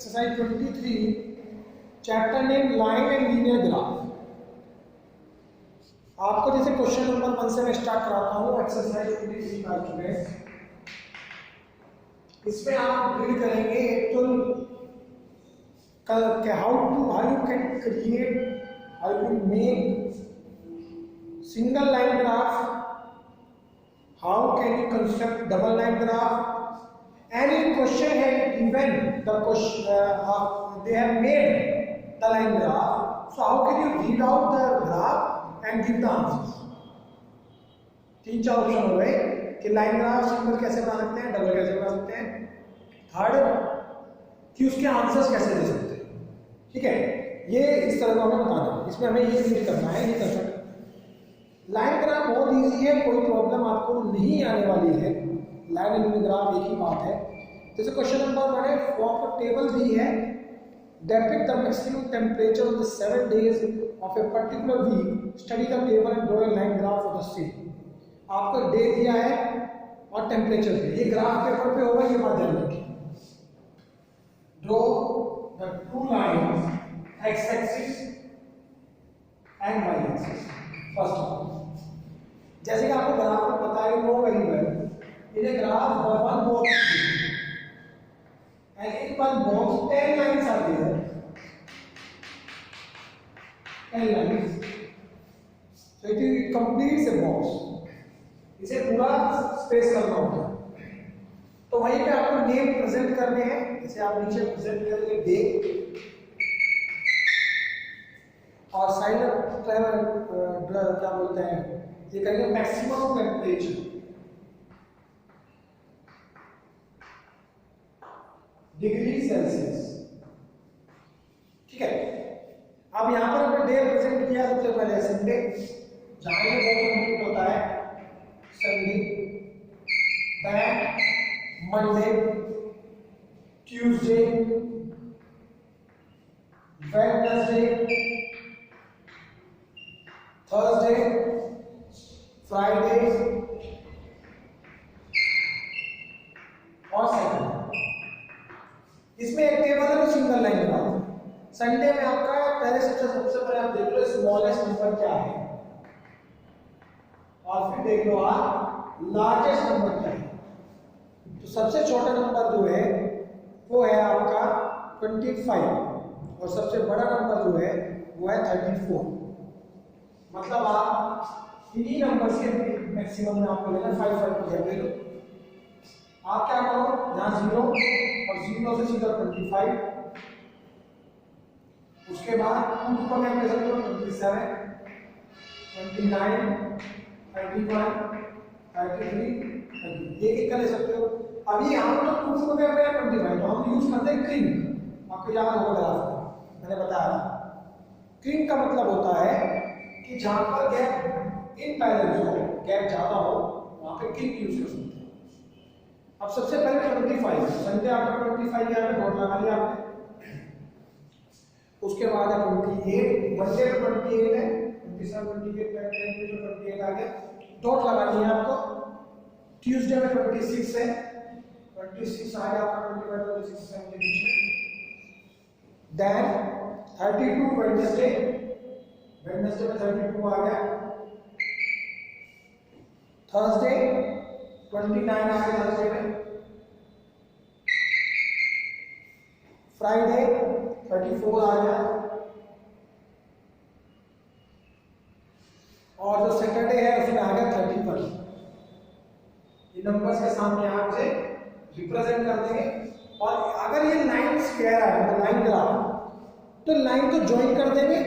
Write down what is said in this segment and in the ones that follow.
Exercise 23 chapter name line and linear graph. आपको जैसे question number 1 से मैं स्टार्ट कराता हूँ। एक्सरसाइज 23 का स्टूडेंट, इसमें आप रीड करेंगे एक तो how you can create, how you make single line graph, how can you construct double line graph. Any question has given the question, they have made the line graph. So how can you read out the graph and give the answers? तीन चार option हो गए कि line graph single कैसे बना सकते हैं, double कैसे बना सकते हैं, थर्ड कि उसके आंसर्स कैसे दे सकते हैं. ठीक है, ये इस तरह का हमें बताना है. इसमें हमें ये रीड करना है, ये कर सकते. लाइन ग्राफ बहुत ईजी है, कोई प्रॉब्लम आपको नहीं आने वाली है. लाइन एंड ग्राफ एक ही बात है. जैसे क्वेश्चन नंबर 1 है, आपको टेबल दी है, depict the maximum temperature of the 7 days of a particular week, study the table and draw a line graph for the same. आपको डे दिया है और टेम्परेचर दिया. ये ग्राफ पेपर पे होगा, ये बात ध्यान रखिए. Draw the two lines X axis and Y axis. First of all, जैसे कि आपको ग्राफ में पता है, know very well, in a graph the one box and in one box 10 lines are there. 10 lines, so it completes a box. इसे पूरा space करना होता है. तो वहीं पे आपको नेम प्रेजेंट करने हैं. जैसे आप नीचे प्रेजेंट करेंगे डे और साइड क्या बोलते हैं, ये करेंगे मैक्सिमम टेम्परेचर. Degree Celsius. ठीक है, अब यहां पर हमने डे प्रेजेंट किया. सबसे पहले संडे, जहां ये बहुत कंप्लीट होता है. Sunday, then Monday, Tuesday, Wednesday, Thursday, Friday और सैटरडे. इसमें एक टेबल है तो सिंगल लाइन ग्राफ. संडे में आपका पहले सबसे पहले आप देख लो स्मॉलेस्ट नंबर क्या है, और फिर देख लो आप लार्जेस्ट नंबर क्या है. तो सबसे छोटा नंबर जो है वो है आपका 25 और सबसे बड़ा नंबर जो है वो है 34. मतलब आप इन्हीं नंबर से मैक्सिमम में आपको लेना 5 ले लो. आप क्या करो, यहाँ 0 और 0 से सीधा 25, उसके बाद 2 को क्या कर सकते हो, 27, 29, 31, 33, एक का ले सकते हो. अभी यहाँ पर तो 2 को क्या करें 25, तो हम यूज करते हैं क्रिंक. आपको याद होगा ग्राफ मैंने बताया था. क्रिंक का मतलब होता है कि जहां पर गैप इनबैलेंस हो, गैप ज्यादा हो, वहां पे क्रिंक यूज कर सकते हैं. अब सबसे पहले 25, संडे आपका 25 यहाँ पे डॉट लगा लिया आपने. उसके बाद है 28, मंडे पे 28 है, 27, 28, 28 आ गया, डॉट लगा लिया आपको. ट्यूसडे में 26 है, 26 आ गया आपका 25, 26 से बीच में. देन 32 वेडनेसडे, वेडनेसडे में 32 आ गया. थर्सडे 29 आ गया थर्सडे में. फ्राइडे 34 आ गया. और जो सैटरडे है उसमें आ गया 31. ये नंबर्स के सामने आप से रिप्रेजेंट कर देंगे. और अगर ये लाइन स्क्वायर है मतलब लाइन ग्राफ, तो लाइन को ज्वाइन कर देंगे.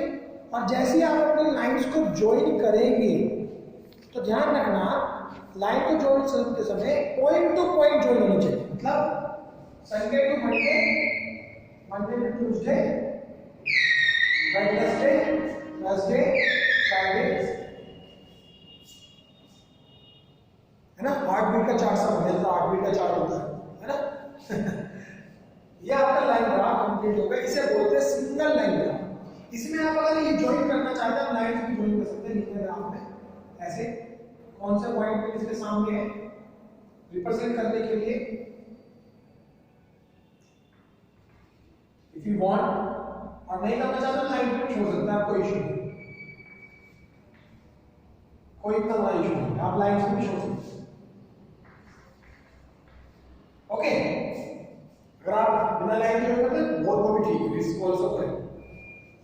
और जैसे ही आप अपनी लाइंस को ज्वाइन करेंगे तो ध्यान रखना, लाइन को ज्वाइन करते समय पॉइंट टू पॉइंट ज्वाइन होनी चाहिए. मतलब Sunday to Monday, Monday to Tuesday, Wednesday, Thursday, Friday, है ना. 8 बीट का चार्ट समझ लेते, 8 बीट का चार्ट होता है ना. ये आपका लाइन ग्राफ कंप्लीट हो गया. इसे बोलते हैं सिंगल लाइन ग्राफ. इसमें आप अगर ये ज्वाइन करना चाहते हैं, लाइन भी ज्वाइन कर सकते हैं लीनियर ग्राफ में. ऐसे कौन से पॉइंट पे इसके सामने है रिप्रेजेंट करने के लिए इफ यू वांट, और नहीं करना चाहते लाइन पे छोड़ सकते हैं, कोई इशू नहीं, कोई इतना बड़ा इशू नहीं, आप लाइन से भी छोड़ सकते हैं। ओके, अगर आप बिना लाइन के करते हैं वो भी ठीक है, इस आल्सो करेक्ट।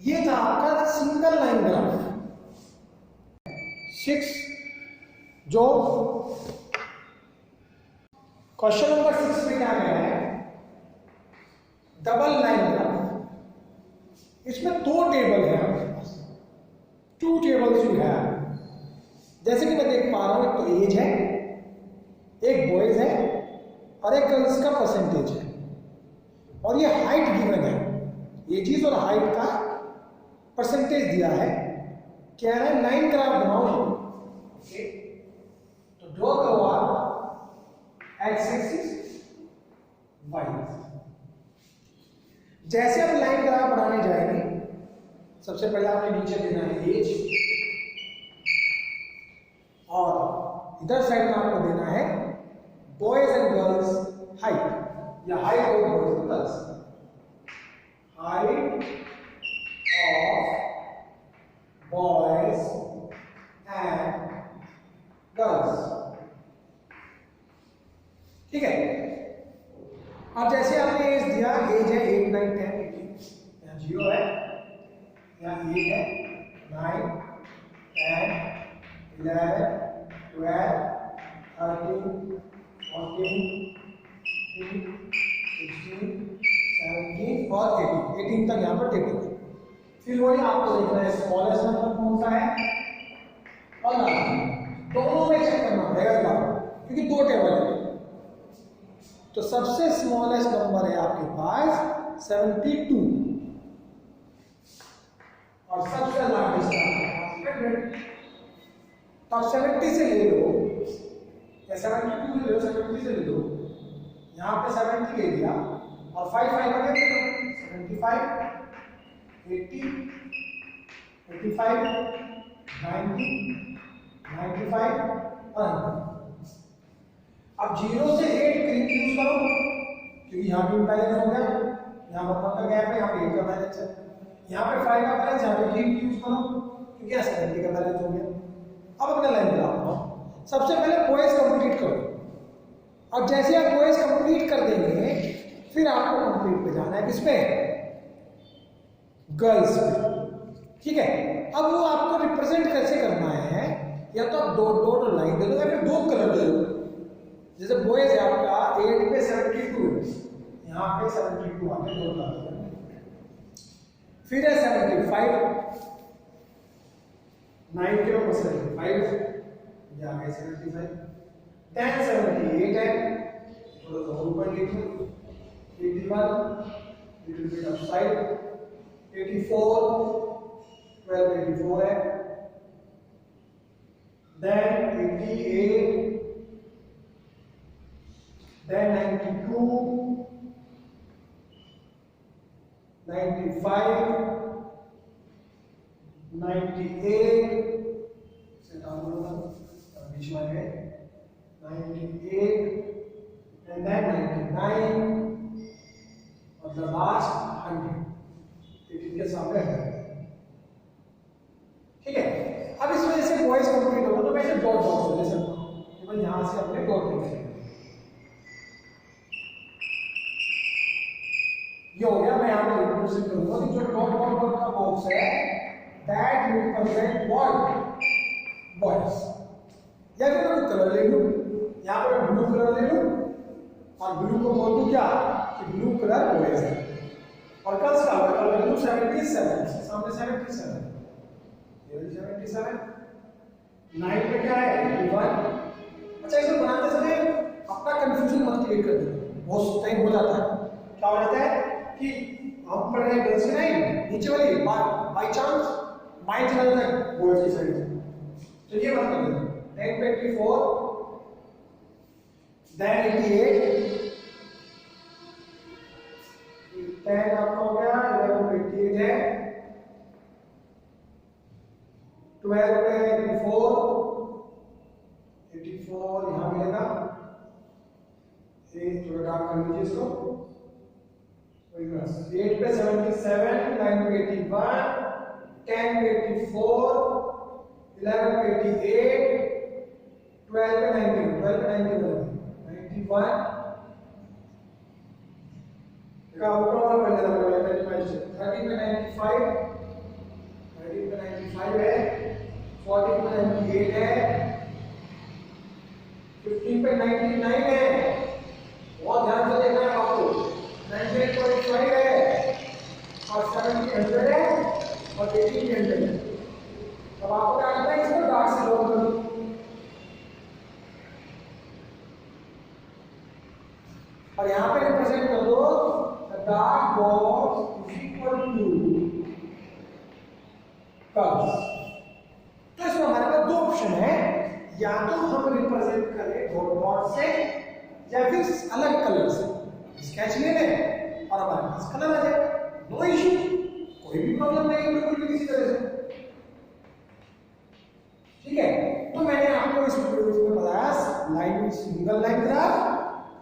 ये था आपका सिंगल लाइन ग्राफ। 6 जो क्वेश्चन नंबर 6 में क्या गया है, डबल लाइन ग्राफ। इसमें 2 टेबल है आपके पास, 2 टेबल्स यू है। जैसे कि मैं देख पा रहा हूं, एक तो एज है, एक बॉयज है और एक गर्ल्स का परसेंटेज है, और ये हाइट गिवन है, एजेस और हाइट का परसेंटेज दिया है। कह रहा है लाइन ग्राफ बनाओ। ओके, तो ड्रॉ करो आप एक्स एक्सिस, वाई। जैसे हम लाइन ग्राफ बनाने जाएंगे, सबसे पहले आपने नीचे देना है एज, और इधर साइड में आपको देना है बॉयज एंड गर्ल्स हाइट, या height of boys and girls, height of boys and girls. ठीक है, अब जैसे आपने एज दिया, एज है 8, 9, 10, 18, यहाँ 0 है, यहाँ 8 है, 9, 10, 11, 12, 13, 14, 15, 16, 17 और 18 तक यहाँ पर टेबल है। फिर वही आपको देखना है स्मॉलेस्ट नंबर कौन सा है और लार्जेस्ट, दोनों में चेक करना पड़ेगा, क्योंकि 2 टेबल है। तो सबसे स्मॉलेस्ट नंबर है आपके पास 72, और सबसे लार्जेस्ट आपके 100। तो आप 70 से ले लो या 72 ले लो, 70 से ले लो, यहाँ पे 70 ले लिया और 5 5 का ले लो, 75, 80, 85, 90, 95 और 100। अब 0 से 8 क्रीप यूज करो, क्योंकि यहाँ पे बैलेंस हो गया, यहाँ पर 1 का गैप है, यहाँ पे 8 का बैलेंस है, यहाँ पे 5 का बैलेंस, यहाँ पे 3 यूज करो, क्योंकि यहाँ 70 का बैलेंस हो गया। अब अपना लाइन ग्राफ बनाओ। सबसे पहले बॉयज कंप्लीट करो, और जैसे आप बॉयज कंप्लीट कर देंगे, फिर आपको कंप्लीट पे जाना है, किस पे, गर्ल्स पे। ठीक है, अब वो आपको रिप्रेजेंट कैसे करना है, या तो आप डॉट लाइन दे दो या फिर 2 कलर दे दो। जैसे बॉयज है आपका 8 पे 72 है, यहाँ पे 72 आगे 2 डाल दो, फिर है 75, 9 के ऊपर 75, ये आ गए 75, 10 78 है, थोड़ा सा ऊपर लिखो, 81, लिटिल बिट ऑफ साइड, 84, 12 84 है, then 88, then 92, 95, 98 से डाउन बीच में है, 98 and then 99 और the last 100, के सामने है। ठीक है, अब इस वजह से बॉयज कंप्लीट होगा, तो मैं इसे डॉट डॉट से ले सकता हूँ, केवल यहाँ से अपने डॉट लिख लेंगे। ये हो गया। मैं यहाँ पे रिप्रेजेंट करूंगा कि जो डॉट डॉट डॉट का बॉक्स है दैट रिप्रेजेंट व्हाट, बॉयज। या फिर मैं कलर ले लूं, यहाँ पे ब्लू कलर ले लूं और ब्लू को बोल दूं क्या कि ब्लू कलर बॉयज है, और गर्ल्स का कलर ले लूं 77, सामने 77, ये 77, 9 पे क्या है 81। अच्छा, इसको बनाते समय अपना कंफ्यूजन मत क्रिएट कर देना, बहुत टाइम हो जाता है। क्या हो जाता है कि हम पढ़ रहे हैं गर्ल्स की लाइन, नीचे वाली बाय चांस माइंड चला जाता है बॉयज की साइड, तो ये मत कर देना। 10 पे 84, then 88, 10 आपका हो गया, 11 पे 88 है, 12 पे 84, 84 यहाँ मिलेगा, एक थोड़ा डार्क कर लीजिए इसको, 8 पे 77, 9 पे 81, 10 पे 84, 11 पे 88, 12 पे 91, 12 पे 91, देखा ऊपर वाला पहले लगा हुआ है 30 पे 95, 30 पे 95 है, 40 पे 98 है, 15 पे 99 है, बहुत ध्यान से देखना है आपको, 98.5 है और 70 100 है और 80 100 है। अब आपको क्या करना है, इसको डार्क से रोल कर दो और यहाँ पे रिप्रेजेंट कर दो the dark box is equal to curves. तो इसमें हमारे पास दो ऑप्शन है, या तो हम रिप्रेजेंट करें डॉट डॉट से या फिर अलग कलर से स्केच ले लें और हमारे पास कलर आ जाए, नो इशू, कोई भी प्रॉब्लम नहीं है बिल्कुल भी किसी तरह से। ठीक है, तो मैंने आपको इस वीडियो में बताया लाइन सिंगल लाइन ग्राफ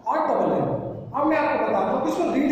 और डबल लाइन। अब मैं आपको बताता हूं कि इसको रीड